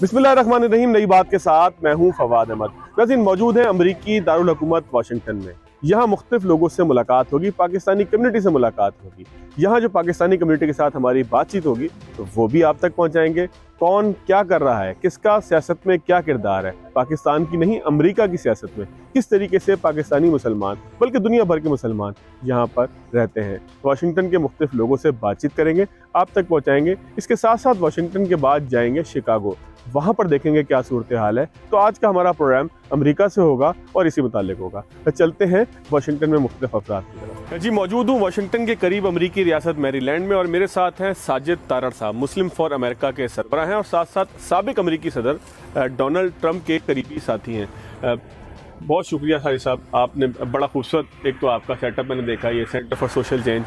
बिस्मिल्लाहिर्रहमानिर्रहीम। नई बात के साथ मैं हूं फवाद अहमद। नाज़रीन, मौजूद है अमरीकी दारुल हुकूमत वाशिंगटन में। यहाँ मुख्तलिफ लोगों से मुलाकात होगी, पाकिस्तानी कम्युनिटी से मुलाकात होगी। यहाँ जो पाकिस्तानी कम्युनिटी के साथ हमारी बातचीत होगी तो वो भी आप तक पहुँचाएंगे। कौन क्या कर रहा है, किसका सियासत में क्या किरदार है, पाकिस्तान की नहीं अमेरिका की सियासत में किस तरीके से पाकिस्तानी मुसलमान बल्कि दुनिया भर के मुसलमान यहाँ पर रहते हैं। वाशिंगटन के मुख्तलिफ लोगों से बातचीत करेंगे, आप तक पहुँचाएंगे। इसके साथ साथ वाशिंगटन के बाद जाएंगे शिकागो, वहाँ पर देखेंगे क्या सूरत हाल है। तो आज का हमारा प्रोग्राम अमेरिका से होगा और इसी मुतालिक होगा। तो चलते हैं वाशिंगटन में मुख्तलिफ अफराद की तरफ। जी, मौजूद हूँ वाशिंगटन के करीब अमरीकी रियासत मैरीलैंड में और मेरे साथ हैं साजिद तारड़ साहब, मुस्लिम फॉर अमेरिका के सरबराह हैं और साथ साथ साबिक अमरीकी सदर डोनाल्ड ट्रंप के करीबी साथी हैं। बहुत शुक्रिया साजिद साहब, आपने बड़ा खूबसूरत एक तो आपका सेटअप मैंने देखा, ये सेंटर फॉर सोशल चेंज।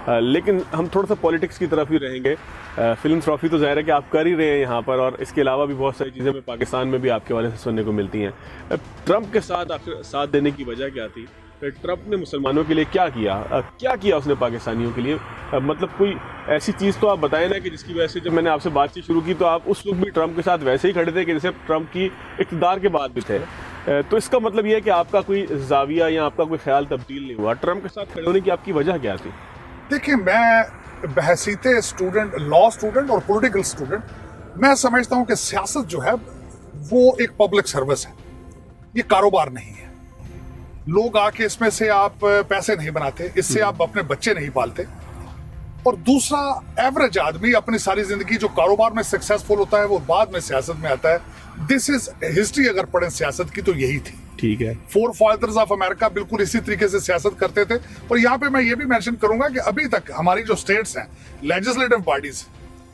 लेकिन हम थोड़ा सा पॉलिटिक्स की तरफ ही रहेंगे। फिल्म ट्रॉफी तो ज़ाहिर है कि आप कर ही रहे हैं यहाँ पर, और इसके अलावा भी बहुत सारी चीज़ें पाकिस्तान में भी आपके वाले से सुनने को मिलती हैं। ट्रंप के साथ आखिर साथ देने की वजह क्या थी? ट्रंप ने मुसलमानों के लिए क्या किया, क्या किया उसने पाकिस्तानियों के लिए? मतलब कोई ऐसी चीज़ तो आप बताएं ना कि जिसकी वजह से जब मैंने आपसे बातचीत शुरू की तो आप उस वक्त भी ट्रंप के साथ वैसे ही खड़े थे कि जैसे ट्रंप की इक़्तिदार के बाद भी थे। तो इसका मतलब ये है कि आपका कोई जाविया या आपका कोई ख्याल तब्दील नहीं हुआ। ट्रंप के साथ खड़े होने की आपकी वजह क्या थी? देखिए, मैं बहसीते स्टूडेंट, लॉ स्टूडेंट और पॉलिटिकल स्टूडेंट, मैं समझता हूं कि सियासत जो है वो एक पब्लिक सर्विस है, ये कारोबार नहीं है। लोग आके इसमें से आप पैसे नहीं बनाते, इससे आप अपने बच्चे नहीं पालते। और दूसरा, एवरेज आदमी अपनी सारी जिंदगी जो कारोबार में सक्सेसफुल होता है वो बाद में सियासत में आता है। This is history. अगर पढ़ें सियासत की तो यही थी। ठीक है। फोर फादर्स ऑफ अमेरिका बिल्कुल इसी तरीके से सियासत करते थे। और यहाँ पे मैं ये भी मेंशन करूंगा कि अभी तक हमारी जो स्टेट्स हैं, लेजिस्लेटिव बॉडीज,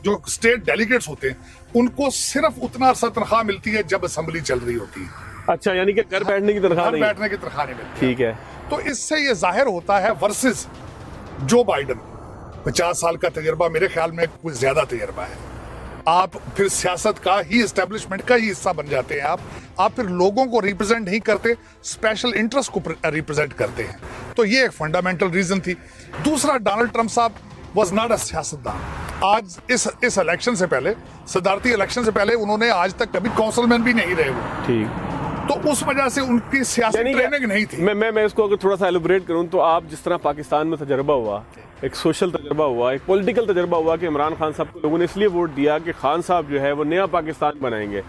जो स्टेट डेलीगेट्स होते हैं, उनको सिर्फ उतना अरसा तनख्वाह मिलती है जब असेंबली चल रही होती है। अच्छा, यानी कि घर बैठने की तनख्वाह नहीं? बैठने की तनख्वाह नहीं मिलती। ठीक है। तो इससे ये जाहिर होता है वर्सेस जो बाइडन, 50 साल का तजर्बा, मेरे ख्याल में कुछ ज्यादा तजर्बा है। आप फिर सियासत का ही, एस्टेब्लिशमेंट का ही हिस्सा बन जाते हैं। आप फिर लोगों को रिप्रेजेंट नहीं करते, स्पेशल इंटरेस्ट को रिप्रेजेंट करते हैं। तो ये एक फंडामेंटल रीजन थी। दूसरा, डोनाल्ड ट्रंप साहब वाज नॉट अ सियासतदान। आज इस इलेक्शन से पहले, सदारती इलेक्शन से पहले, उन्होंने आज तक कभी काउंसिलमैन भी नहीं रहे वो। ठीक। तो उस वजह से उनकी सियासी ट्रेनिंग नहीं थी। मैं इसको अगर थोड़ा सा एलिब्रेट करूं तो आप जिस तरह पाकिस्तान में तजर्बा हुआ, एक सोशल तजर्बा हुआ, एक पॉलिटिकल तजर्बा हुआ कि इमरान खान साहब को लोगों ने इसलिए वोट दिया कि खान साहब जो है वो नया पाकिस्तान बनाएंगे।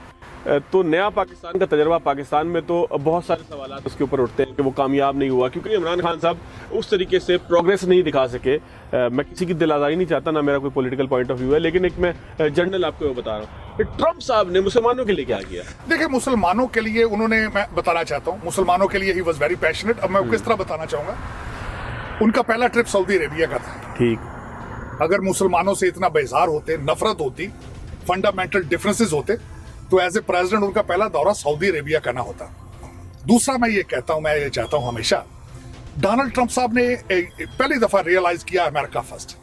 तो नया पाकिस्तान का तजर्बा पाकिस्तान में तो बहुत सारे सवाल उसके ऊपर उठते हैं कि वो कामयाब नहीं हुआ क्योंकि इमरान खान साहब उस तरीके से प्रोग्रेस नहीं दिखा सके। मैं किसी की दिल आज़ारी नहीं चाहता, ना मेरा कोई पॉलिटिकल पॉइंट ऑफ व्यू है, लेकिन एक मैं जनरल आपको वो बता रहा हूँ। ट्रंप साहब ने मुसलमानों के लिए क्या किया? देखिए, मुसलमानों के लिए उन्होंने, मैं बताना चाहता हूँ, मुसलमानों के लिए ही वॉज वेरी पैशनेट। अब मैं किस तरह बताना चाहूंगा, उनका पहला ट्रिप सऊदी अरेबिया का था। ठीक। अगर मुसलमानों से इतना बेजार होते, नफरत होती, फंडामेंटल डिफरेंसेस होते, तो एज ए प्रेसिडेंट उनका पहला दौरा सऊदी अरेबिया का ना होता। दूसरा, मैं ये कहता हूं, मैं ये चाहता हूं हमेशा, डोनाल्ड ट्रंप साहब ने पहली दफा रियलाइज किया अमेरिका फर्स्ट,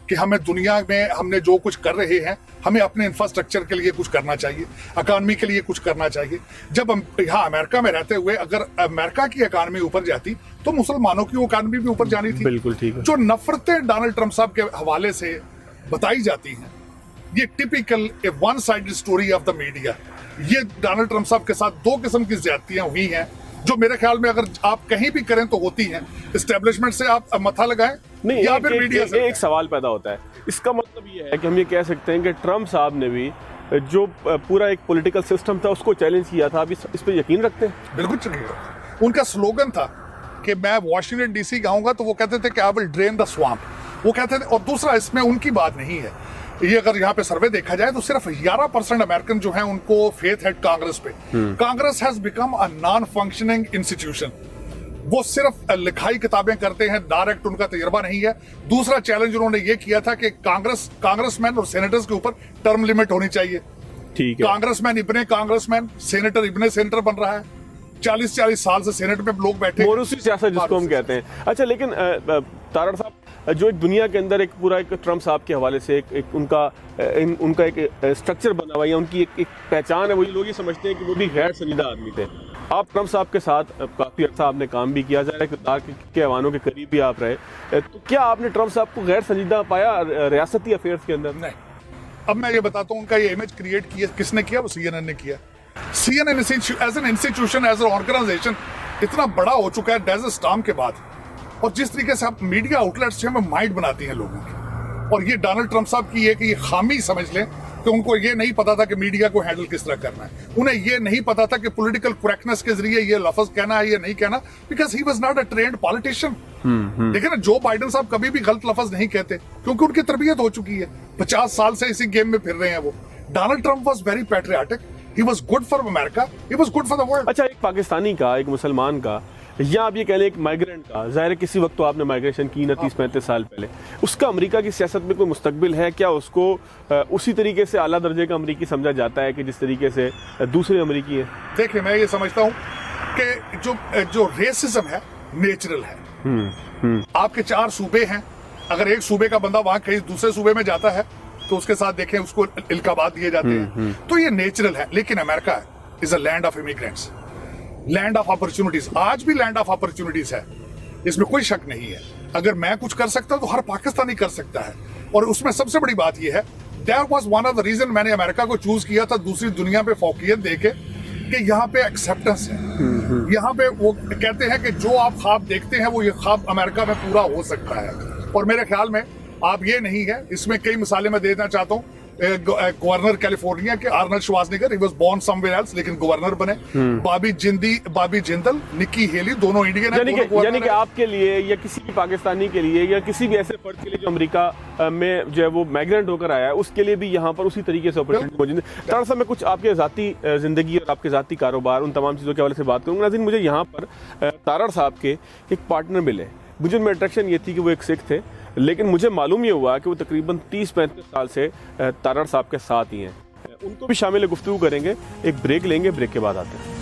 कि हमें दुनिया में हमने जो कुछ कर रहे हैं, हमें अपने इंफ्रास्ट्रक्चर के लिए कुछ करना चाहिए, इकॉनमी के लिए कुछ करना चाहिए। जब हम यहाँ अमेरिका में रहते हुए अगर अमेरिका की इकॉनमी ऊपर जाती तो मुसलमानों की इकॉनमी भी ऊपर जानी थी। बिल्कुल ठीक है। जो नफरतें डोनाल्ड ट्रंप साहब के हवाले से बताई जाती हैं, ये typical one sided story of the media. ये डोनाल्ड ट्रंप साहब के साथ दो किस्म की ज्यादतियां हुई हैं जो मेरे ख्याल में अगर आप कहीं भी करें तो होती हैं। एस्टेब्लिशमेंट से आप मथा लगाएं नहीं, या फिर मीडिया से। एक सवाल पैदा होता है, इसका मतलब ये है कि हम ये कह सकते हैं कि ट्रंप साहब ने भी जो पूरा एक पॉलिटिकल सिस्टम था उसको चैलेंज किया था। आप इस पे यकीन रखते हैं? बिल्कुल चाहिए। उनका स्लोगन था कि मैं वॉशिंगटन डीसी जाऊंगा तो वो कहते थे कि I will drain the swamp, वो कहते थे। और दूसरा, इसमें उनकी बात नहीं है, ये अगर यहाँ पे सर्वे देखा जाए तो सिर्फ 11% अमेरिकन जो हैं उनको फेथ है कांग्रेस पे। Congress has become a non functioning institution. वो सिर्फ लिखाई किताबें करते हैं, डायरेक्ट उनका तजर्बा नहीं है। दूसरा चैलेंज उन्होंने ये किया था कि कांग्रेसमैन और सेनेटर्स के ऊपर टर्म लिमिट होनी चाहिए। ठीक है। कांग्रेसमैन इब्ने कांग्रेसमैन, सेनेटर इब्ने सेनेटर बन रहा है। 40-40 साल से सेनेट में लोग बैठे, मोरूसी सियासत जिसको हम कहते हैं। अच्छा, लेकिन तारड़ साहब, जो एक दुनिया के अंदर एक पूरा एक ट्रंप साहब के हवाले से एक उनका एक स्ट्रक्चर बना हुआ है, उनकी एक पहचान है। वही लोग ये समझते हैं कि वो भी गैर संजीदा आदमी थे। आप ट्रंप साहब के साथ काफ़ी अर्सा आपने काम भी किया, जाए किरदार के ऐवानों के करीब भी आप रहे, तो क्या आपने ट्रंप साहब को गैर संजीदा पाया रियासती अफेयर्स के अंदर? नहीं, अब मैं ये बताता हूँ, उनका ये इमेज क्रिएट किया किसने किया? वो CNN ने किया। CNN as an institution, as an organisation इतना बड़ा हो चुका है डेजर्ट स्टॉर्म के बाद, और जिस तरीके से आप मीडिया आउटलेट्स हमें माइंड बनाती हैं लोगों की, और ये डोनाल्ड ट्रंप साहब की ये कि ये खामी समझ लें कि उनको ये नहीं पता था कि मीडिया को हैंडल किस तरह करना है। उन्हें ये नहीं पता था कि पॉलिटिकल करेक्टनेस के जरिए ये लफ्ज कहना है, ये नहीं कहना, because he was not a trained politician. देखिए ना, जो बाइडेन साहब कभी भी गलत लफ्ज नहीं कहते क्योंकि उनकी तरबियत हो चुकी है, 50 साल से इसी गेम में फिर रहे हैं वो। Donald Trump was very patriotic, he was good for America, he was good for the world. अच्छा, एक पाकिस्तानी का, एक मुसलमान का, या आप ये कह लें एक माइग्रेंट का, ज़ाहिर है किसी वक्त तो आपने माइग्रेशन की ना 30-35 साल पहले, उसका अमेरिका की सियासत में कोई मुस्तकबिल है क्या? उसको उसी तरीके से आला दर्जे का अमरीकी समझा जाता है कि जिस तरीके से दूसरे अमरीकी है? देखिए, मैं ये समझता हूँ कि जो रेसिज्म है नेचुरल है। आपके 4 सूबे हैं, अगर एक सूबे का बंदा वहां कहीं दूसरे सूबे में जाता है तो उसके साथ देखें उसको इल्काबात दिए जाते हैं, तो ये नेचुरल है। लेकिन America is a land of immigrants, land of opportunities, आज भी लैंड ऑफ अपॉर्चुनिटीज है, इसमें कोई शक नहीं है। अगर मैं कुछ कर सकता हूं तो हर पाकिस्तानी कर सकता है। और उसमें सबसे बड़ी बात यह है, that was one of the reason मैंने अमेरिका को चूज किया था दूसरी दुनिया पे फौकियत देके, कि यहाँ पे एक्सेप्टेंस है। यहाँ पे वो कहते हैं कि जो आप ख्वाब देखते हैं वो ये ख्वाब अमेरिका में पूरा हो सकता है। और मेरे ख्याल में आप ये नहीं है, इसमें कई मिसालें मैं देना चाहता हूँ। गवर्नर कैलिफोर्निया के Arnold Schwarzenegger, he was born somewhere else, लेकिन गवर्नर बने। बॉबी जिंदल, निक्की हेली, दोनों इंडियन हैं। यानी कि आपके लिए या किसी भी पाकिस्तानी के लिए या किसी भी ऐसे फर्द के लिए जो अमेरिका में जो है वो माइग्रेंट होकर आया है, उसके लिए भी यहाँ पर उसी तरीके से अपॉर्चुनिटी मौजूद है। तारड़ साहब, मैं कुछ आपके ज़ाती ज़िंदगी और आपके ज़ाती कारोबार, उन तमाम चीज़ों के हवाले से बात करूँगा। नाज़रीन, मुझे यहाँ पर तारड़ साहब के एक पार्टनर मिले। मुझे उनमें अट्रैक्शन ये थी कि वो एक सिख थे, लेकिन मुझे मालूम ये हुआ कि वो तकरीबन 30-35 साल से तारड़ साहब के साथ ही हैं। उनको भी शामिल गुफ्तगू करेंगे। एक ब्रेक लेंगे, ब्रेक के बाद आते हैं।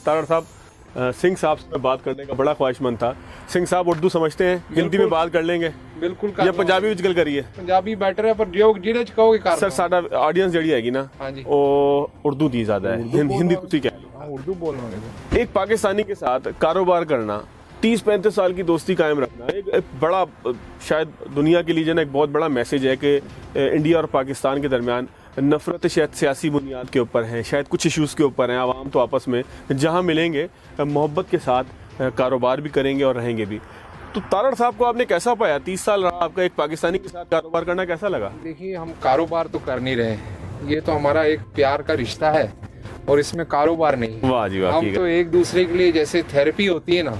तारड़ साहब, सिंह साहब से मैं बात करने का बड़ा ख्वाहिशमंद था। सिंह साहब उर्दू समझते हैं? हिंदी में बात कर लेंगे? बिल्कुल। या पंजाबी विच गल करिए? पंजाबी बेटर है, पर जो जिहदे च कहोगे कर सर साडा ऑडियंस जड़ी हैगी ना, हाँ जी, वो उर्दू दी ज्यादा है, हिंदी तुसी कह लो। उर्दू बोलना। एक पाकिस्तानी के साथ कारोबार करना, 30-35 साल की दोस्ती कायम रखना, एक बड़ा, शायद दुनिया के लिए जो ना एक बहुत बड़ा मैसेज है कि इंडिया और पाकिस्तान के दरमियान नफरत शायद सियासी बुनियाद के ऊपर है, शायद कुछ इश्यूज़ के ऊपर हैं। आवाम तो आपस में जहाँ मिलेंगे मोहब्बत के साथ कारोबार भी करेंगे और रहेंगे भी। तो तारड़ साहब को आपने कैसा पाया? 30 साल रहा आपका, एक पाकिस्तानी के साथ कारोबार करना कैसा लगा? देखिए, हम कारोबार तो कर नहीं रहे, ये तो हमारा एक प्यार का रिश्ता है और इसमें कारोबार नहीं। वाह जी वाह। हम तो एक दूसरे के लिए जैसे थेरेपी होती है ना,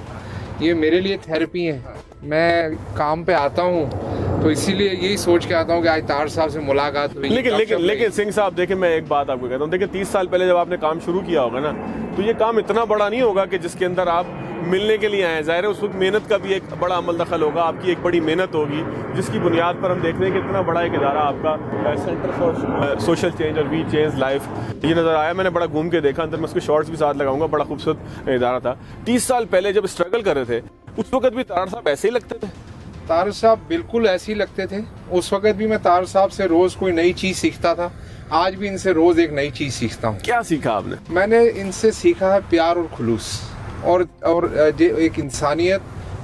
ये मेरे लिए थेरेपी है। मैं काम पे आता हूँ तो इसीलिए यही सोच के आता हूँ कि आज तारड़ साहब से मुलाकात हुई। लेकिन सिंह साहब, देखिए मैं एक बात आपको कहता हूँ, देखिए 30 साल पहले जब आपने काम शुरू किया होगा ना, तो ये काम इतना बड़ा नहीं होगा कि जिसके अंदर आप मिलने के लिए आए। ज़ाहिर है उस वक्त मेहनत का भी एक बड़ा अमल दखल होगा, आपकी एक बड़ी मेहनत होगी, जिसकी बुनियाद पर हम देख रहे हैं कि इतना बड़ा एक इदारा आपका सेंटर फॉर सोशल चेंज और वी चेंज लाइफ ये नज़र आया। मैंने बड़ा घूम के देखा, अंदर मैं उसके शॉर्ट्स भी साथ लगाऊंगा। बड़ा खूबसूरत इदारा था। 30 साल पहले जब स्ट्रगल कर रहे थे, उस वक्त भी तारड़ साहब ऐसे ही लगते थे? तारड़ साहब बिल्कुल ऐसे ही लगते थे। उस वक्त भी मैं तारड़ साहब से रोज कोई नई चीज सीखता था, आज भी इनसे रोज एक नई चीज सीखता हूँ। क्या सीखा आपने? मैंने इनसे सीखा है प्यार और खुलूस, और एक इंसानियत,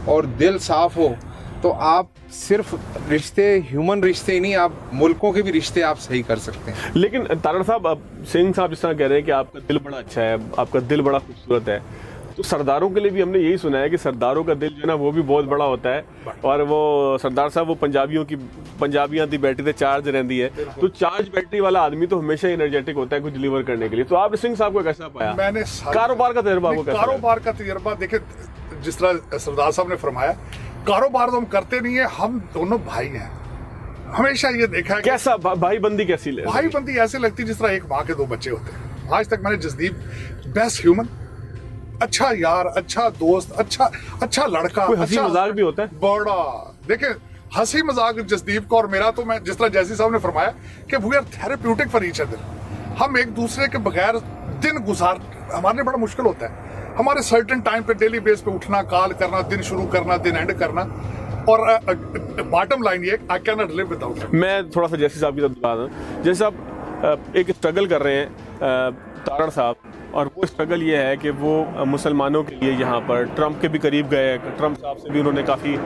और दिल साफ हो तो आप सिर्फ रिश्ते, ह्यूमन रिश्ते ही नहीं, आप मुल्कों के भी रिश्ते आप सही कर सकते हैं। लेकिन तारड़ साहब, अब सिंह साहब जिस तरह कह रहे हैं कि आपका दिल बड़ा अच्छा है, आपका दिल बड़ा खूबसूरत है, तो सरदारों के लिए भी हमने यही सुना है कि सरदारों का दिल जो है ना वो भी बहुत बड़ा होता है। और वो सरदार साहब, वो पंजाबियां दी बैटरी से चार्ज रहती है, तो चार्ज बैटरी वाला आदमी तो हमेशा एनर्जेटिक होता है कुछ डिलीवर करने के लिए। तो आप सिंह साहब को कैसा पाया? मैंने कारोबार का तजर्बा आपको कैसा? कारोबार का तजर्बा देखिए, जिस तरह सरदार साहब ने फरमाया, कारोबार तो हम करते नहीं है, हम दोनों भाई हैं। हमेशा ये देखा है। कैसा भाई बंदी कैसी ले? भाई बंदी ऐसे लगती जिस तरह एक माँ के 2 बच्चे होते हैं। आज तक मैंने जसदीप बेस्ट ह्यूमन, अच्छा यार, अच्छा दोस्त, अच्छा लड़का, कोई हंसी मजाक भी होता है बड़ा। देखिए, हंसी मजाक जसदीप का और मेरा, तो मैं जिस तरह जैसी साहब ने फरमाया कि we are therapeutic for each other. हम एक दूसरे के बगैर दिन गुजार, हमारे लिए बड़ा मुश्किल होता है। हमारे सर्टेन टाइम पे डेली बेस पे उठना, कॉल करना, दिन शुरू करना, दिन एंड करना, और बॉटम लाइन ये, I can not live without. मैं थोड़ा सा जैसी साहब की तरफ बात हूँ, जैसे आप एक स्ट्रगल कर रहे हैं तारड़ साहब, और वो स्ट्रगल ये है कि वो मुसलमानों के लिए यहाँ पर ट्रंप के भी करीब गए, ट्रंप साहब से भी उन्होंने काफ़ी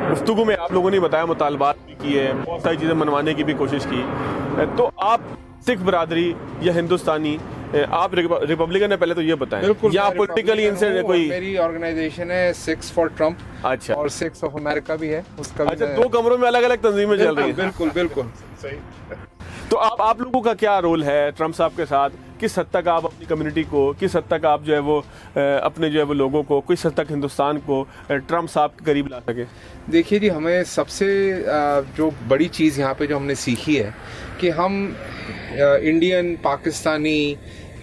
गुफ्तगू में आप लोगों ने बताया मुतालबात भी किए, बहुत सारी चीज़ें मनवाने की भी कोशिश की। तो आप सिख बरादरी या हिंदुस्तानी, आप रिपब्लिकन है, पहले तो ये बताएं। बिल्कुल, या मैं पॉलिटिकली इनसे रिपब्लिकन हूँ, कोई मेरी ऑर्गेनाइजेशन है सिक्स फॉर ट्रम्प। अच्छा, और सिक्स ऑफ अमेरिका भी है, उसका भी अच्छा, 2 कमरों में अलग अलग तंजीमें चल रही हैं। बिल्कुल बिल्कुल सही। तो आप लोगों का क्या रोल है ट्रंप साहब के साथ? किस हद तक आप अपनी कम्युनिटी को, किस हद तक आप जो है वो अपने जो है वो लोगों को, किस हद तक हिंदुस्तान को ट्रंप साहब के करीब ला सके? देखिए जी, हमें सबसे जो बड़ी चीज़ यहाँ पे जो हमने सीखी है कि हम इंडियन, पाकिस्तानी,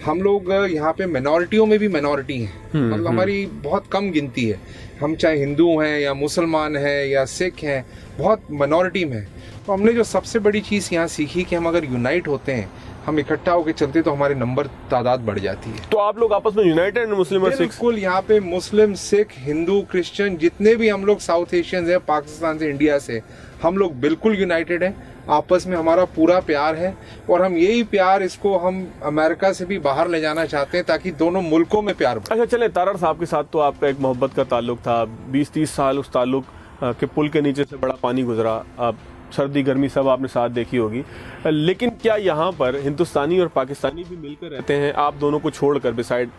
हम लोग यहाँ पे मिनॉरिटियों में भी मिनॉरिटी हैं। मतलब हमारी बहुत कम गिनती है, हम चाहे हिंदू हैं या मुसलमान हैं या सिख हैं, बहुत मिनॉरिटी में हैं। तो हमने जो सबसे बड़ी चीज़ यहाँ सीखी कि हम अगर यूनाइट होते हैं, हम इकट्ठा होकर चलते तो हमारे नंबर तादाद बढ़ जाती है। तो आप लोग आपस में यूनाइटेड मुस्लिम और सिख? बिल्कुल, यहाँ पे मुस्लिम, सिख, हिंदू, क्रिश्चियन, जितने भी हम लोग साउथ एशियंस हैं, पाकिस्तान से, इंडिया से, हम लोग बिल्कुल यूनाइटेड हैं। आपस में हमारा पूरा प्यार है और हम यही प्यार इसको हम अमेरिका से भी बाहर ले जाना चाहते हैं ताकि दोनों मुल्कों में प्यार बढ़े। अच्छा, चले, तारड़ साहब के साथ तो आपका एक मोहब्बत का ताल्लुक था, 20-30 साल उस ताल्लुक के पुल के नीचे से बड़ा पानी गुजरा, आप सर्दी गर्मी सब आपने साथ देखी होगी। लेकिन क्या यहाँ पर हिंदुस्तानी और पाकिस्तानी भी मिलकर रहते हैं, आप दोनों को छोड़कर, बिसाइड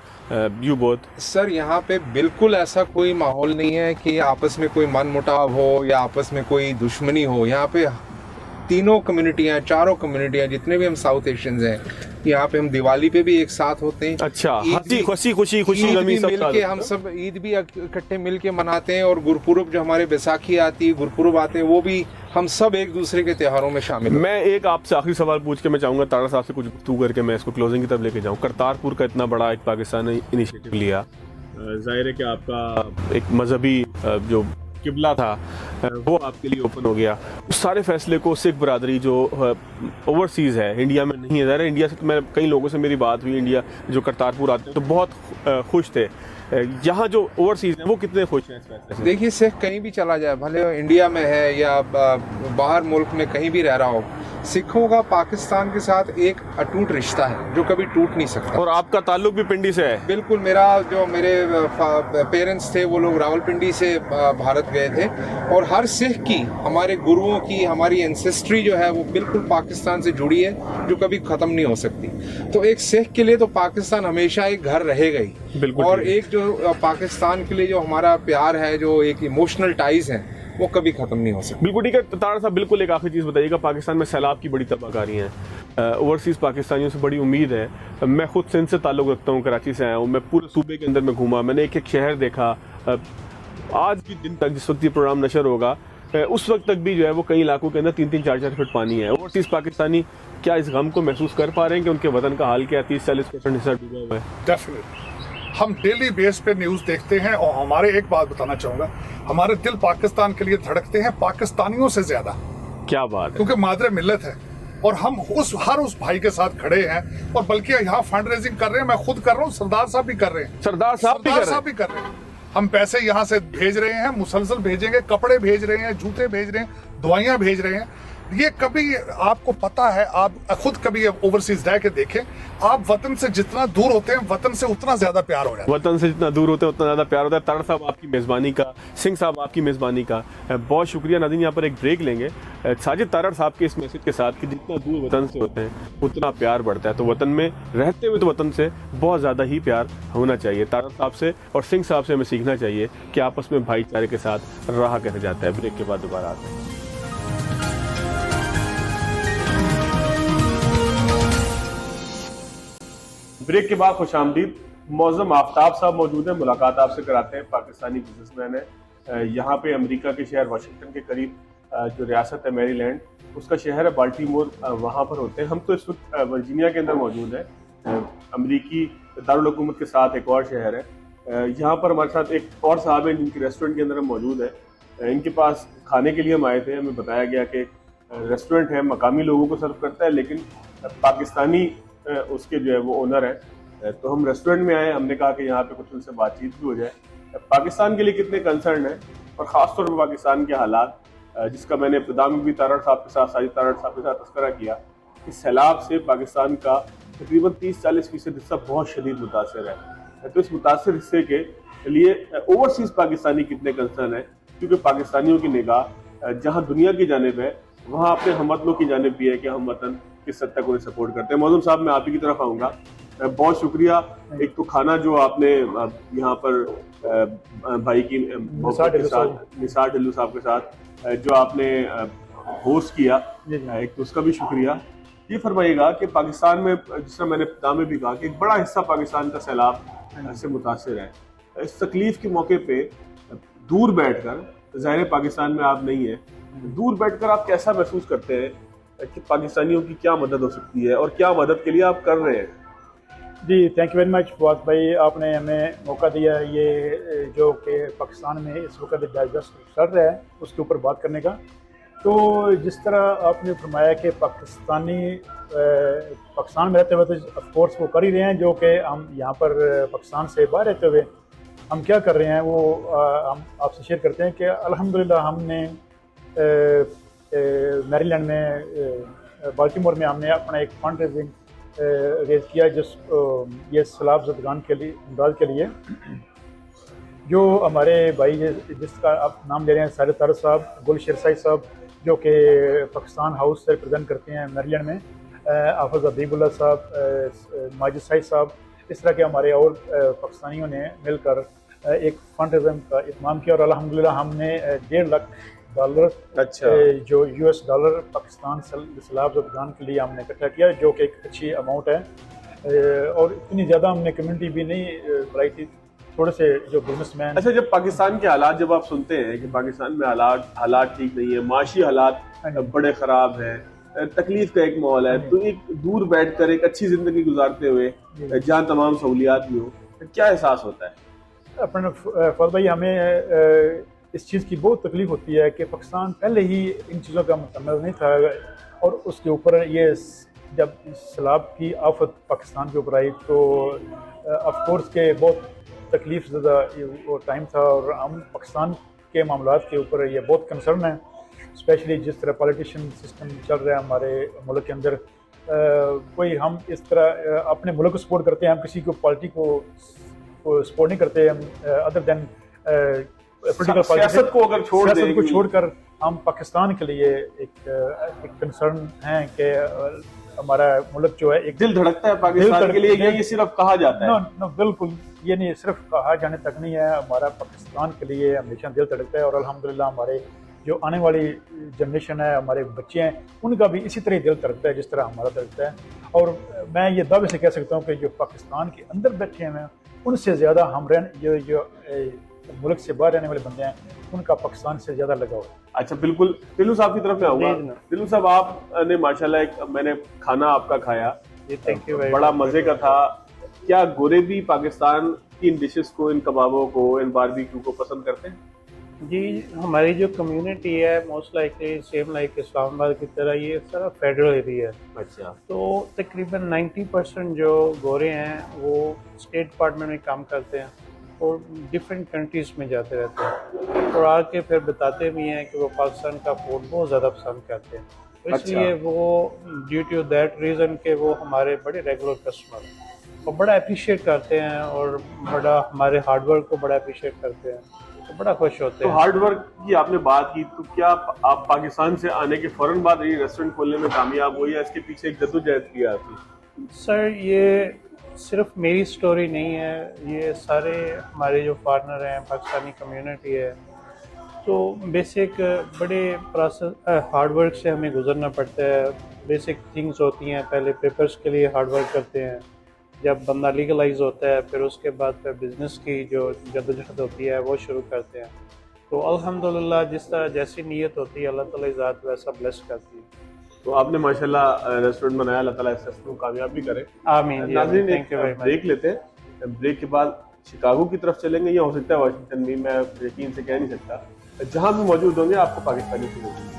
यू बोथ? सर, यहाँ पे बिल्कुल ऐसा कोई माहौल नहीं है कि आपस में कोई मनमुटाव हो या आपस में कोई दुश्मनी हो। यहाँ पे तीनों कम्युनिटियाँ, चारों कम्युनिटियाँ, जितने भी हम साउथ एशियंस हैं, यहाँ पे हम दिवाली पे भी एक साथ होते हैं। अच्छा, ईद खुशी भी मिलके हम सब ईद भी इकट्ठे मिलके मनाते हैं और गुरपुरब जो हमारे बैसाखी आती है, गुरपुरब आते हैं, वो भी हम सब एक दूसरे के त्योहारों में शामिल हैं। मैं एक आपसे आखिरी सवाल पूछ के मैं चाहूँगा तारड़ साहब से कुछ गुफ्तगू करके मैं इसको क्लोजिंग की तरफ लेके जाऊँ। करतारपुर का इतना बड़ा एक पाकिस्तान ने इनिशिएटिव लिया, जाहिर है कि आपका एक मजहबी जो किबला था वो आपके लिए ओपन हो गया। उस सारे फैसले को सिख बरादरी जो ओवरसीज़ है, इंडिया में नहीं है, ज़ाहिर है इंडिया से, तो मैं कई लोगों से मेरी बात हुई, इंडिया जो करतारपुर आते हैं तो बहुत खुश थे। यहाँ जो ओवरसीज़ हैं वो कितने खुश हैं इस फैसले से? देखिए, सिख कहीं भी चला जाए, भले इंडिया में है या बाहर मुल्क में कहीं भी रह रहा हो, सिखों का पाकिस्तान के साथ एक अटूट रिश्ता है जो कभी टूट नहीं सकता। और आपका ताल्लुक भी पिंडी से है? बिल्कुल, मेरे पेरेंट्स थे वो लोग रावलपिंडी से भारत गए थे और हर सिख की, हमारे गुरुओं की, हमारी एंसेस्ट्री जो है वो बिल्कुल पाकिस्तान से जुड़ी है, जो कभी ख़त्म नहीं हो सकती। तो एक सिख के लिए तो पाकिस्तान हमेशा एक घर रहेगा ही। बिल्कुल। और एक जो पाकिस्तान के लिए जो हमारा प्यार है, जो एक इमोशनल टाइज है, वो कभी खत्म नहीं हो सकता। बिल्कुल ठीक है। तारड़ साहब, बिल्कुल एक आखिरी चीज़ बताइएगा, पाकिस्तान में सैलाब की बड़ी तबाहकारी है, ओवरसीज़ पाकिस्तानियों से बड़ी उम्मीद है। मैं खुद सिंध से ताल्लुक़ रखता हूँ, कराची से आया हूँ, मैं पूरे सूबे के अंदर में घूमा, मैंने एक एक शहर देखा। आज भी दिन तक, जिस वक्त ये प्रोग्राम नशर होगा, उस वक्त तक भी जो है वो कई इलाकों के अंदर 3-3, 4-4 फुट पानी है। ओवरसीज़ पाकिस्तानी क्या इस गम को महसूस कर पा रहे हैं कि उनके वतन का हाल क्या है? 30-40% हिस्सा डूबा हुआ है। डेफिनेटली हम डेली बेस पे न्यूज़ देखते हैं और हमारे, एक बात बताना चाहूँगा, हमारे दिल पाकिस्तान के लिए धड़कते हैं पाकिस्तानियों से ज़्यादा। क्या बात है! क्योंकि मादरे मिल्लत है और हम हर उस भाई के साथ खड़े हैं। और बल्कि यहाँ फंड रेजिंग कर रहे हैं, मैं खुद कर रहा हूँ, सरदार साहब भी कर रहे हैं, सरदार साहब भी कर रहे हैं। हम पैसे यहाँ से भेज रहे हैं, मुसलसल भेजेंगे, कपड़े भेज रहे हैं, जूते भेज रहे हैं, दवाइयाँ भेज रहे हैं। ये कभी आपको पता है, आप खुद कभी ओवरसीज रह के देखें, आप वतन से जितना दूर होते हैं, वतन से उतना ज्यादा प्यार हो जाता है। वतन से जितना दूर होते हैं उतना ज़्यादा प्यार होता है। तारड़ साहब, आपकी मेज़बानी का, सिंह साहब आपकी मेज़बानी का बहुत शुक्रिया। नाज़रीन, यहाँ पर एक ब्रेक लेंगे साजिद तारड़ साहब के इस मैसेज के साथ कि जितना दूर वतन से होते हैं उतना प्यार बढ़ता है। तो वतन में रहते हुए तो वतन से बहुत ज़्यादा ही प्यार होना चाहिए। तारड़ साहब से और सिंह साहब से हमें सीखना चाहिए कि आपस में भाईचारे के साथ रहा कैसे जाता है। ब्रेक के बाद दोबारा आते हैं। ब्रेक के बाद खुशामदीद। मौज़म आफ्ताब साहब मौजूद हैं, मुलाकात आपसे कराते हैं। पाकिस्तानी बिजनेसमैन है, यहाँ पे अमेरिका के शहर वाशिंगटन के करीब जो रियासत है मेरीलैंड, उसका शहर है बाल्टीमोर, वहाँ पर होते हैं। हम तो इस वक्त वर्जीनिया के अंदर मौजूद हैं, अमरीकी दारुल हुकूमत के साथ एक और शहर है। यहाँ पर हमारे साथ एक और साहब हैं जिनके रेस्टोरेंट के अंदर हम मौजूद हैं। इनके पास खाने के लिए हम आए थे। हमें बताया गया कि रेस्टोरेंट है, मकामी लोगों को सर्व करता है, लेकिन पाकिस्तानी उसके जो है वो ओनर है। तो हम रेस्टोरेंट में आए, हमने कहा कि यहाँ पे कुछ उनसे बातचीत भी हो जाए, पाकिस्तान के लिए कितने कंसर्न है और ख़ासतौर पर पाकिस्तान के हालात, जिसका मैंने इब्तिदा में भी तारड़ साहब के साथ, साजिद तारड़ साहब के साथ तज़किरा किया कि सैलाब से पाकिस्तान का तकरीबन 30-40% हिस्सा बहुत शदीद मुतासर है। तो इस मुतासर हिस्से के लिए ओवरसीज पाकिस्तानी कितने कंसर्न है, क्योंकि पाकिस्तानियों की निगाह जहां दुनिया की जानिब है वहां अपने हमवतनों की जानिब भी है कि हम वतन किस हद तक उन्हें सपोर्ट करते हैं। मौजूद साहब, मैं आप ही की तरफ आऊँगा। बहुत शुक्रिया। एक तो खाना जो आपने यहाँ पर भाई की निसार ढिल्लू साहब के साथ जो आपने होस्ट किया, एक तो उसका भी शुक्रिया। ये फरमाइएगा कि पाकिस्तान में, जिस तरह मैंने इब्तिदा में भी कहा, कि एक बड़ा हिस्सा पाकिस्तान का सैलाब से मुतासर है। इस तकलीफ के मौके पे दूर बैठकर, ज़ाहिर पाकिस्तान में आप नहीं है, दूर बैठकर आप कैसा महसूस करते हैं कि पाकिस्तानियों की क्या मदद हो सकती है और क्या मदद के लिए आप कर रहे हैं? जी, thank you very much Fawad भाई, आपने हमें मौका दिया ये जो कि पाकिस्तान में इस वक्त डाइजेस्ट चल रहा है उसके ऊपर बात करने का। तो जिस तरह आपने फरमाया कि पाकिस्तानी पाकिस्तान में रहते हुए तो ऑफकोर्स वो कर ही रहे हैं, जो कि हम यहाँ पर पाकिस्तान से बाहर रहते हुए हम क्या कर रहे हैं वो हम आपसे शेयर करते हैं कि अल्हम्दुलिल्लाह हमने मैरीलैंड में बाल्टीमोर में हमने अपना एक फंड रेजिंग रेज किया ये सैलाब ज़दगान के लिए, इमदाद के लिए। जो हमारे भाई जिसका आप नाम ले रहे हैं, साजिद तारक साहब, गुल शेरसाई साहब, जो कि पाकिस्तान हाउस से रिप्रेजेंट करते हैं मैरीलैंड में, हाफिज़ हबीबुल्लाह साहब, माजिद साहिद साहब, इस तरह के हमारे और पाकिस्तानियों ने मिलकर एक फंड रेजिंग का इत्माम किया और अल्हम्दुलिल्लाह हमने $1.5 लाख जो US डॉलर पाकिस्तान सैलाब ज़दगान के लिए हमने इकट्ठा किया, जो कि एक अच्छी अमाउंट है। और इतनी ज़्यादा हमने कम्युनिटी भी नहीं बनाई थी, थोड़े से जो बिजनेसमैन। अच्छा, जब पाकिस्तान के हालात जब आप सुनते हैं कि पाकिस्तान में हालात ठीक नहीं है, माशी हालात बड़े ख़राब हैं, तकलीफ का एक माहौल है, तो एक दूर बैठकर एक अच्छी ज़िंदगी गुजारते हुए जहाँ तमाम सहूलियात भी हो, क्या एहसास होता है? अपने फौज भाई, हमें इस चीज़ की बहुत तकलीफ होती है कि पाकिस्तान पहले ही इन चीज़ों का मुतमद नहीं था, और उसके ऊपर ये जब सैलाब की आफत पाकिस्तान के ऊपर आई तो ऑफकोर्स के बहुत तकलीफ ज़्यादा वो टाइम था, और हम पाकिस्तान के मामलात के ऊपर ये बहुत कंसर्न है, स्पेशली जिस तरह पॉलिटिशियन सिस्टम चल रहा है हमारे मुल्क के अंदर। कोई हम इस तरह अपने मुल्क को सपोर्ट करते हैं, हम किसी को पार्टी को सपोर्ट नहीं करते, अदर देन पोलिटिकल सियासत को अगर छोड़कर हम पाकिस्तान के लिए एक कंसर्न है कि हमारा मुल्क जो है एक दिल धड़कता है पाकिस्तान के लिए, ये सिर्फ कहा जाता है? नो, बिल्कुल ये नहीं, सिर्फ कहा जाने तक नहीं है, हमारा पाकिस्तान के लिए हमेशा दिल धड़कता है। और अल्हम्दुलिल्लाह हमारे जो आने वाली जनरेशन है, हमारे बच्चे हैं, उनका भी इसी तरह दिल धड़कता है जिस तरह हमारा धड़कता है। और मैं ये दावे से कह सकता हूँ कि जो पाकिस्तान के अंदर बैठे हैं उनसे ज़्यादा हम जो मुल्क से बाहर रहने वाले बंदे हैं उनका पाकिस्तान से ज़्यादा लगाव है। अच्छा, बिल्कुल। दिल्लू साहब की तरफ में आऊँगा। दिल्लू साहब, आपने माशाल्लाह मैंने खाना आपका खाया, बड़ा मज़े का था। क्या गोरे भी पाकिस्तान की इन डिशेस को, इन कबाबों को, इन बारबेक्यू को पसंद करते हैं? जी, हमारी जो कम्युनिटी है most likely same like Islamabad की तरह ये सारा फेडरल एरिया है। अच्छा। तो तकरीबन 90% जो गोरे हैं वो स्टेट डिपार्टमेंट में काम करते हैं और डिफरेंट कंट्रीज़ में जाते रहते हैं, और आके फिर बताते भी हैं कि वो पाकिस्तान का फूड बहुत ज़्यादा पसंद करते हैं। तो इसलिए वो ड्यू टू दैट रीज़न के वो हमारे बड़े रेगुलर कस्टमर हैं और बड़ा अप्रिशिएट करते हैं, और बड़ा हमारे हार्डवर्क को बड़ा अप्रिशिएट करते हैं, तो बड़ा खुश होते हैं। तो हार्डवर्क की आपने बात की, तो क्या आप पाकिस्तान से आने के फ़ौरन बाद ये रेस्टोरेंट खोलने में कामयाब हुई, या इसके पीछे एक जद्दोजहद की आपकी? सर, ये सिर्फ मेरी स्टोरी नहीं है, ये सारे हमारे जो फॉरेनर हैं, पाकिस्तानी कम्युनिटी है, तो बेसिक बड़े प्रोसेस हार्डवर्क से हमें गुजरना पड़ता है। बेसिक थिंग्स होती हैं, पहले पेपर्स के लिए हार्डवर्क करते हैं, जब बंदा लीगलाइज होता है फिर उसके बाद फिर बिज़नेस की जो जद्दोजहद होती है वो शुरू करते हैं। तो अल्हम्दुलिल्लाह जिस तरह जैसी नीयत होती है अल्लाह ताला ज़ात वैसा ब्लेस करती है। तो आपने माशाल्लाह रेस्टोरेंट बनाया, अल्लाह ताला इस को कामयाब भी करे। आमीन। नाज़रीन, एक ब्रेक लेते हैं। ब्रेक के बाद शिकागो की तरफ चलेंगे, या हो सकता है वाशिंगटन में, मैं यकीन से कह नहीं सकता। जहाँ भी मौजूद होंगे आपको पाकिस्तानी से मिलेंगे।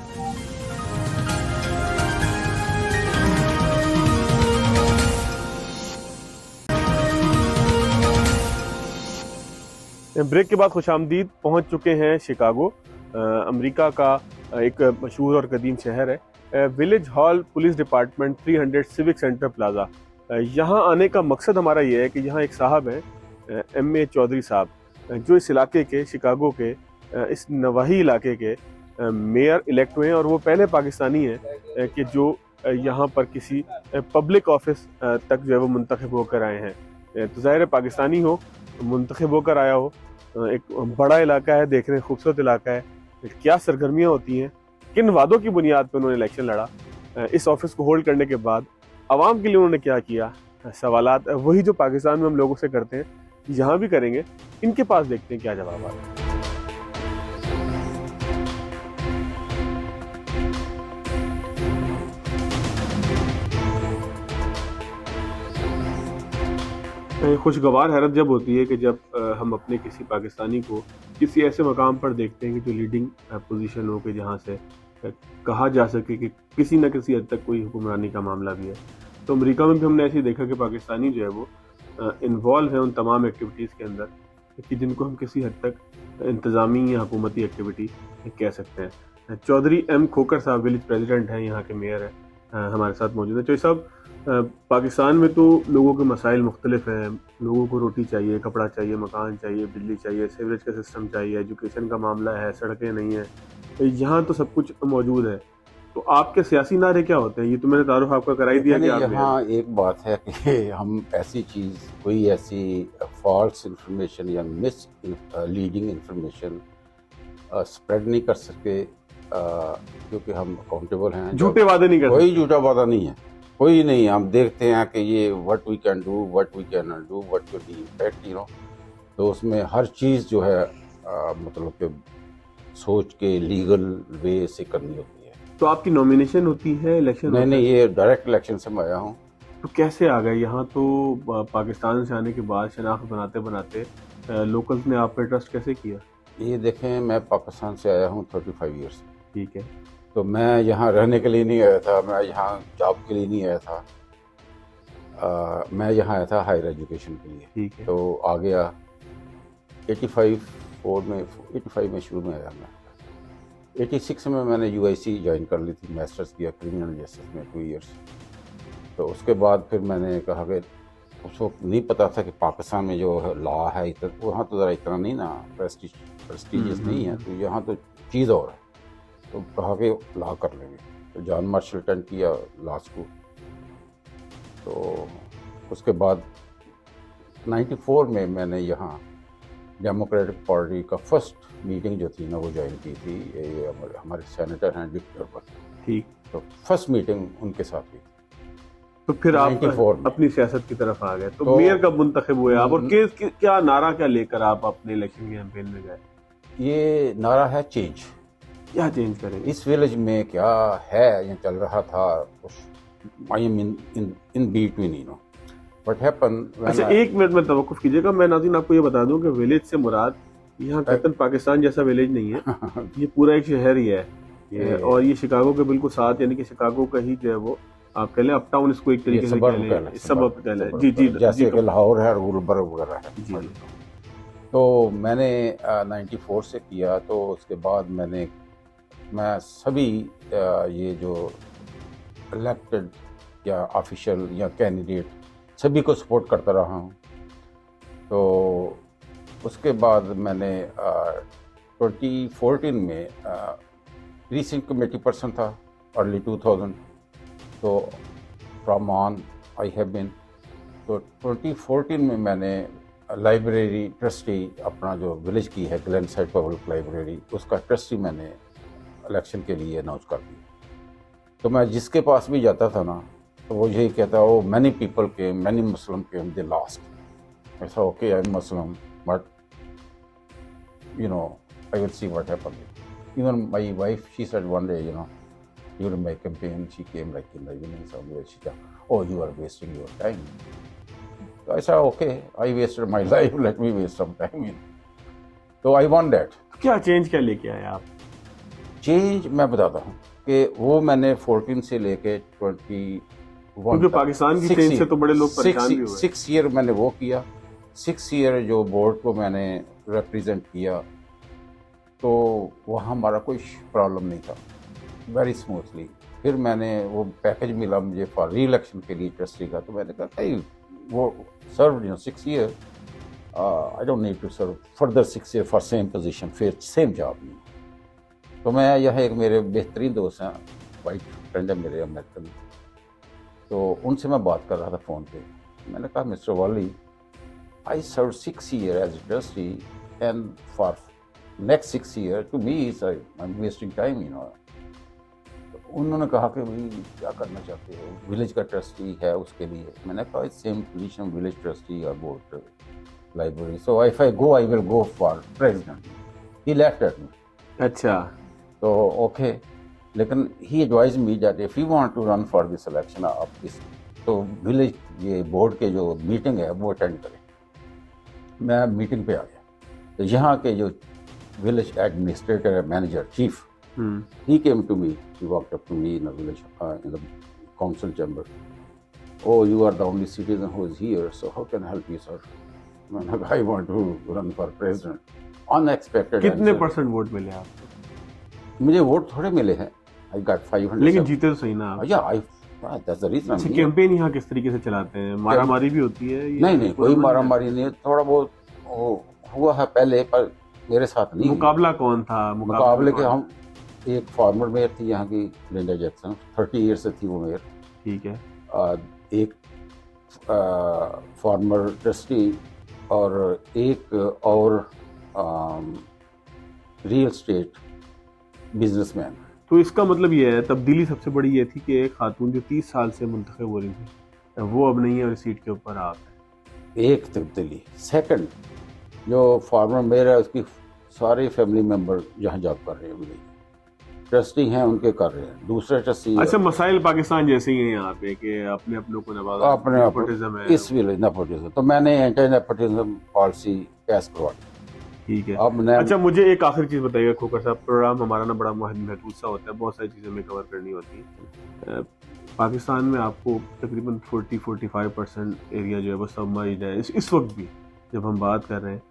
ब्रेक के बाद खुशामदीद, पहुंच चुके हैं शिकागो, अमेरिका का एक मशहूर और कदीम शहर है। Village hall police department 300 civic centre plaza, यहाँ आने का मकसद हमारा ये है कि यहाँ एक साहब हैं, M.A. चौधरी साहब, जो इस इलाके के, शिकागो के, इस नवाही इलाके के मेयर इलेक्ट हुए हैं, और वो पहले पाकिस्तानी हैं कि जो यहाँ पर किसी पब्लिक ऑफिस तक जो है वो मुंतखब होकर आए हैं। तो ज़ाहिर है पाकिस्तानी हो, मुंतखब होकर आया हो, एक बड़ा इलाका है, देखने में खूबसूरत इलाका है, क्या सरगर्मियाँ होती हैं, किन वादों की बुनियाद पर उन्होंने इलेक्शन लड़ा, इस ऑफिस को होल्ड करने के बाद आवाम के लिए उन्होंने क्या किया, सवालात वही जो पाकिस्तान में हम लोगों से करते हैं यहाँ भी करेंगे। इनके पास देखते हैं क्या जवाब आता है। खुशगवार हैरत जब होती है कि जब हम अपने किसी पाकिस्तानी को किसी ऐसे मकाम पर देखते हैं कि जो लीडिंग पोजीशन हो, कि जहाँ से कहा जा सके कि किसी न किसी हद तक कोई हुक्मरानी का मामला भी है। तो अमेरिका में भी हमने ऐसे ही देखा कि पाकिस्तानी जो है वो इन्वॉल्व है उन तमाम एक्टिविटीज़ के अंदर कि जिनको हम किसी हद तक इंतज़ामी या हुकूमती एक्टिविटी कह सकते हैं। चौधरी M. खोकर साहब विलेज प्रेसिडेंट हैं, यहाँ के मेयर हैं, हमारे साथ मौजूद हैं। चौधरी साहब, पाकिस्तान में तो लोगों के मसाइल मुख्तलिफ हैं, लोगों को रोटी चाहिए, कपड़ा चाहिए, मकान चाहिए, बिजली चाहिए, सीवरेज का सिस्टम चाहिए, एजुकेशन का मामला है, सड़कें नहीं हैं, यहाँ तो सब कुछ मौजूद है। तो आपके सियासी नारे क्या होते हैं? ये तो मैंने तारुफ आपका कराई दिया कि यहाँ एक बात है कि हम ऐसी चीज़, कोई ऐसी फॉल्स इंफॉर्मेशन या मिस लीडिंग इंफॉर्मेशन स्प्रेड नहीं कर सकते, क्योंकि हम अकाउंटेबल हैं। झूठे वादे नहीं करते, कोई झूठा वादा नहीं है, कोई नहीं। हम देखते हैं कि ये what we can do, what we can not do, what will be impact, तो उसमें हर चीज़ जो है मतलब कि सोच के लीगल वे से करनी होती है। तो आपकी नॉमिनेशन होती है, इलेक्शन? नहीं, ये डायरेक्ट इलेक्शन से मैं आया हूँ। तो कैसे आ गए यहाँ? तो पाकिस्तान से आने के बाद शनाख्त बनाते बनाते लोकल्स ने आप पे ट्रस्ट कैसे किया? ये देखें, मैं पाकिस्तान से आया हूँ 35 ईयर्स। ठीक है। तो मैं यहाँ रहने के लिए नहीं आया था, मैं यहाँ जॉब के लिए नहीं आया था, मैं यहाँ आया था हायर एजुकेशन के लिए। ठीक है। तो आ गया 85 में शुरू में आया मैं। 86 में मैंने UIC ज्वाइन कर ली थी, मास्टर्स किया क्रिमिनल जस्टिस में 2 इयर्स। तो उसके बाद फिर मैंने कहा कि उस वक्त नहीं पता था कि पाकिस्तान में जो लॉ है इतना, वहाँ तो ज़रा इतना नहीं ना प्रेस्टिजियस नहीं है, तो यहाँ तो चीज़ और है। तो कहा कि लॉ कर लेंगे, तो जॉन मार्शल अटेंड किया लॉ स्कूल। तो उसके बाद 94 में मैंने यहाँ डेमोक्रेटिक पार्टी का फर्स्ट मीटिंग जो थी ना वो ज्वाइन की थी। ये हमारे सेनेटर हैं डिक्टर पर। ठीक। तो फर्स्ट मीटिंग उनके साथ हुई। तो फिर आप अपनी सियासत की तरफ आ गए। तो मेयर कब मुंतखब हुए आप, और क्या नारा क्या लेकर आप अपने इलेक्शन कैंपेन में गए? ये नारा है चेंज। क्या चेंज करेंगे? इस विलेज में क्या है या चल रहा था, I am in between, what happened. अच्छा, एक मिनट में तवक्कुफ कीजिएगा। मैं नाज़रीन आपको ये बता दूं कि विलेज से मुराद यहाँ कैप्टन पाकिस्तान जैसा विलेज नहीं है, ये पूरा एक शहर ही है ये, और ये शिकागो के बिल्कुल साथ, यानी कि शिकागो का ही जो है वो आप कह लें अप टाउन, इसको एक तरीके से कह लें, सबब कह लें। जी, जैसे कि लाहौर है, गुलबर्ग वगैरह है जी। तो मैंने 94 से किया। तो उसके बाद मैं सभी ये जो इलेक्टेड या ऑफिशियल या कैंडिडेट सभी को सपोर्ट करता रहा हूँ। तो उसके बाद मैंने 2014 में प्रीसिंक्ट कमेटी पर्सन था, अर्ली 2000। तो from on I have been. तो 2014 में मैंने लाइब्रेरी ट्रस्टी अपना जो विलेज की है ग्लेन साइड पब्लिक लाइब्रेरी, उसका ट्रस्टी मैंने इलेक्शन के लिए अनाउंस कर दिया। तो मैं जिसके पास भी जाता था ना, तो वो यही कहता, ओ मैनी पीपल के, मैनी मुस्लिम के, दे लास्ट। ऐसा okay, I am Muslim, but I will see what happens. Even my wife, she said one day, during my campaign, she came like in the evening somewhere, she said, oh, you are wasting your time. So I said, okay, I wasted my life, let me waste some time. So I want that. क्या change क्या लेके आए आप? Change मैं बताता हूँ कि वो मैंने 14 से लेके 21, क्योंकि पाकिस्तान की चेंज से तो बड़े लोग परेशान भी हुए। 6 ईयर मैंने वो किया। 6 ईयर जो बोर्ड को मैंने रिप्रेजेंट किया, तो वहाँ हमारा कोई प्रॉब्लम नहीं था, वेरी स्मूथली। फिर मैंने वो पैकेज मिला मुझे फॉर री इलेक्शन के लिए ट्रस्टी का, तो मैंने कहा भाई वो serve 6 year, I don't need to serve further 6 year for same position, फिर सेम जॉब नहीं। तो मैं यहाँ एक मेरे बेहतरीन दोस्त हैं, वाइट फ्रेंड है मेरे अमेरिकन, तो उनसे मैं बात कर रहा था फ़ोन पे। मैंने कहा mister Wali, I serve 6 year as a trustee and for next 6 year to me I am wasting time, you know. उन्होंने कहा कि भाई क्या करना चाहते हो, विलेज का ट्रस्टी है उसके लिए। मैंने कहा सेम पोजीशन विलेज ट्रस्टी और board library, so if I go I will go for president. He laughed at me. अच्छा, तो ओके, लेकिन he advise me that if you want to run for this election of this, तो village ये board के जो meeting है वो attend करें। मैं मीटिंग पे आ गया, तो यहाँ के जो village administrator manager chief, he came to me, he walked up to me in the village, in the council chamber. Oh, you are the only citizen who is here, so how can I help you, sir? I want to run for president. Unexpected. कितने answer. % Vote मिले आपको? मुझे vote थोड़े मिले हैं, I got 500. लेकिन जीते तो सही ना आप। Yeah, that's the reason. I'm अच्छा, here. कैंपेन यहाँ किस तरीके से चलाते हैं? मारामारी भी होती है? ये नहीं, कोई मारामारी नहीं है, थोड़ा बहुत हुआ है पहले, पर मेरे साथ नहीं। मुकाबला कौन था? मुकाबले के हम एक फॉर्मर मेयर थी यहाँ की लिंडा जैक्सन, 30 ईयर से थी वो मेयर। ठीक है। एक फॉर्मर ट्रस्टी और एक और रियल स्टेट बिजनेसमैन। तो इसका मतलब ये है, तब्दीली सबसे बड़ी ये थी कि एक खातून जो 30 साल से मुंतखब हो रही थी वो अब नहीं है और सीट के ऊपर आप हैं। एक तब्दीली। सेकंड, जो फॉर्मर मेयर है उसकी सारे फैमिली मेंबर यहाँ जॉब कर रहे हैं, ट्रस्टी हैं उनके कर रहे हैं। दूसरे ट्रस्टी अच्छा, मसाइल पाकिस्तान जैसे ही हैं यहाँ पे कि अपने अपनों को नवाजा, अपने नेपोटिज्म है। इस विलेज नेपोटिज्म, तो मैंने एंटी नेपोटिज्म पॉलिसी पास करवा दी। ठीक है। अब मैं अच्छा, मुझे एक आखिरी चीज़ बताइएगा खोकर साहब, प्रोग्राम हमारा ना बड़ा महदूद सा होता है, बहुत सारी चीज़ें हमें कवर करनी होती है। पाकिस्तान में आपको तकरीबन 40-45% एरिया जो है वो सबमर्ज्ड है इस वक्त भी, जब हम बात कर रहे हैं।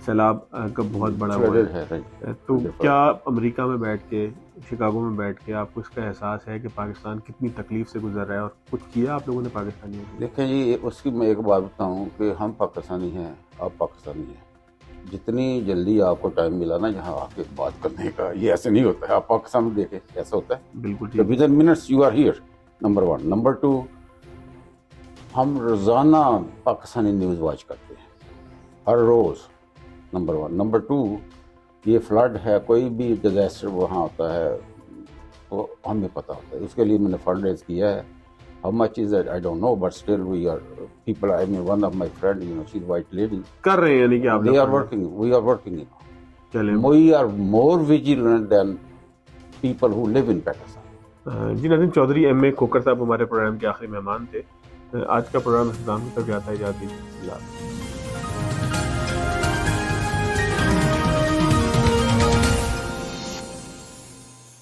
सैलाब का बहुत बड़ा है। तो क्या अमेरिका में बैठ के, शिकागो में बैठ के आपको इसका एहसास है कि पाकिस्तान कितनी तकलीफ से गुजर रहा है और कुछ किया आप लोगों ने पाकिस्तानियों के लिए? देखें जी, उसकी मैं एक बात बताऊं कि हम पाकिस्तानी हैं, आप पाकिस्तानी हैं। जितनी जल्दी आपको टाइम मिला ना यहाँ आके बात करने का, ये ऐसे नहीं होता है। आप पाकिस्तान में देखें कैसा होता है। बिल्कुल ठीक। Within minutes you are here, number 1। Number 2, हम रोज़ाना पाकिस्तानी न्यूज़ वॉच करते हैं, हर रोज़, नंबर 1। नंबर 2, ये फ्लड है, कोई भी डिजास्टर वहाँ होता है तो हमें पता होता है। उसके लिए मैंने फंड रेज किया है। How much is that I don't know, but still we are people, I mean one of my friend, you know, she is white lady, कर रहे हैं, यानी कि आप वी आर वर्किंग, चले। We are more vigilant than people who live in Pakistan. जी, नाज़रीन, Chaudhry MA खोकर साहब हमारे प्रोग्राम के आखिरी मेहमान थे। आज का प्रोग्राम इख्तिताम की तरफ जाता है।